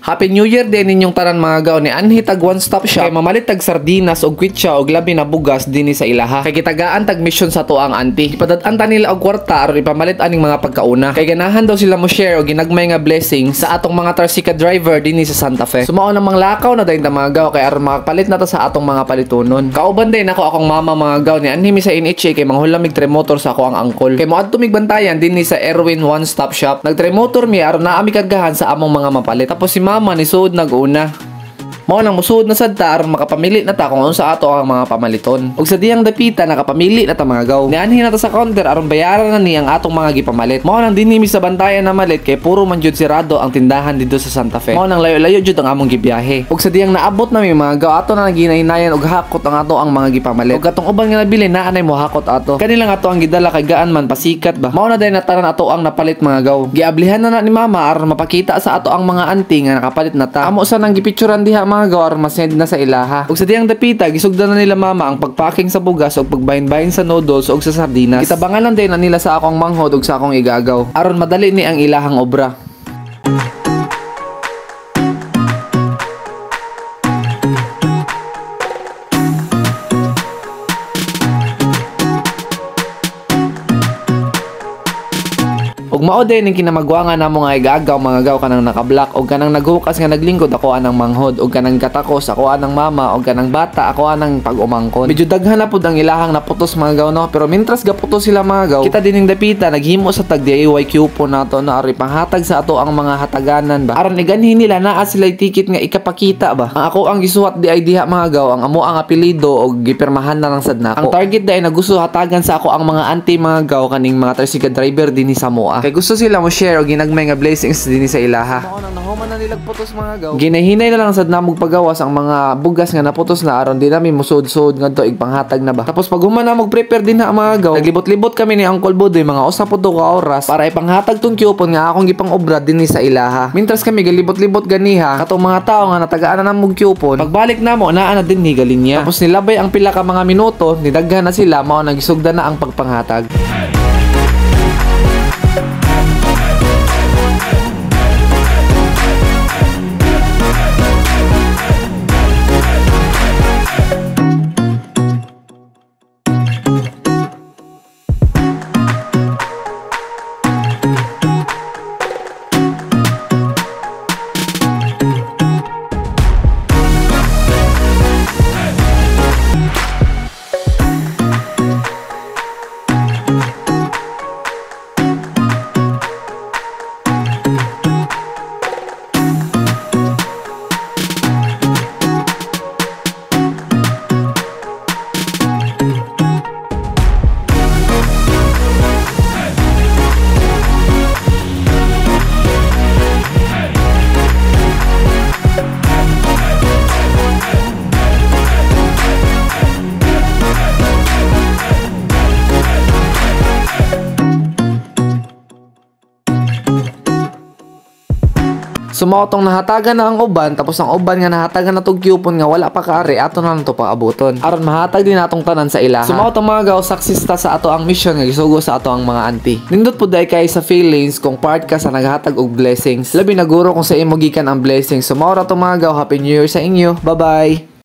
Happy New Year din ninyong tanan mga gaw ni anhi tag one stop shop. Kay mamalit tag sardinas og kwitsa og labi na bugas dinhi sa ilaha. Kay kitagaan tag mission sa to ang auntie. Ipadad-an ta nila og kwarta aron ipamalit aning mga pagkauna. Kay ganahan daw sila mo share og ginagmay nga blessing sa atong mga tarsika driver dinhi sa Santa Fe. Sumao na manglakaw na dayon ta mga gaw kay aron makapalit na ta sa atong mga palitunon. Kauban din ako akong mama mga gaw ni anhi mi sa NHA kay manghulam mig motor sa ako ang angkol. Kay moadto mig bantayan dinhi sa Erwin One Stop Shop. Nag-motor mi aron naa mi kagahan sa among mga mapalit. Tapos si mama ni suod nag-una. Mao nang musuod na sad ta aron makapamili na ta kung unsa ato ang mga pamaliton. Ug sa diyang dapita nakapamili na ta mga gaw. Nianhin na ta sa counter aron bayaran na ni ang atong mga gipamalit. Mao nang dinhi mi sa bantayan na malit kay puro man jud sirado ang tindahan dito sa Santa Fe. Mao nang layo-layo jud ang among gibiyahe. Ug sa diyang naabot na mi mga gaw ato na naginahinayan og hakot ang ato ang mga gipamalit. Ug atong uban nga nabili naa nay mo hakot ato. Kanila nga ato ang gidala kay gaan man pasikat ba. Mao na day nataran ato ang napalit mga gaw. Giablihan na ni mama aron mapakita sa ato ang mga auntie nga nakapalit na ta. Amo sa nang gipicturean diha mga gaw aron masend na sa ilaha. Ug sa diyang dapita gisugdan na nila mama ang pagpacking sa bugas ug pagbahin-bahin sa noodles ug sa sardinas. Kitabangan lang din na nila sa akong manghod ug sa akong igagaw aron madali ni ang ilahang obra. Ug mao din ning kinamagwangan namo nga igagaw mga gaw kanang naka-black ug kanang naghukas nga naglingkod ako anang manghod ug kanang katakos ako anang mama ug kanang bata ako anang pag-umangkon. Medyo daghan na pud ang ilahang naputos mga gaw no, pero mintras gaputos sila mga gaw, kita din ning dapita naghimo sa tag DIY coupon nato na ari panghatag sa ato ang mga hataganan ba. Aron iganhin nila naa sila ticket nga ikapakita ba. Ang ako ang gisuwat di ay diha mga gaw ang amo ang apelyido ug gipirmahan na lang sad nako. Ang target dai nagusto hatagan sa ako ang mga auntie mga gaw kaning mga tricycle driver dinhi sa moa. Kay gusto sila mo share o ginagmay nga blessings dinhi sa ilaha. Mao nang nahuman na nilag putos mga gaw. Ginahinay na lang sad namog pagawas ang mga bugas nga naputos na aron di nami musud-sud ngadto igpanghatag na ba. Tapos pag human na mog prepare din na mga gaw, naglibot-libot kami ni Uncle Budoy mga usa pud ka oras para ipanghatag tong coupon nga akong gipang obra dinhi sa ilaha. Mintras kami galibot-libot ganiha katong mga tawo nga natagaan na namog coupon. Pagbalik namo naa na dinhi galinya. Tapos nilabay ang pila ka mga minuto, nidaghan na sila mao nagisugdan na ang pagpanghatag. Sumao tong nahatagan na ang uban tapos ang uban nga nahatagan na tong coupon nga wala pa kaari ato na to paabuton aron mahatag din natong tanan sa ilaha. Sumao tong mga gaw saksista sa ato ang mission nga gisugo sa ato ang mga auntie. Nindot pud day kay sa feelings kung part ka sa naghatag og blessings. Labi na guro kung sa imo gikan ang blessings. Sumao ra tong mga gaw, happy new year sa inyo. Bye-bye.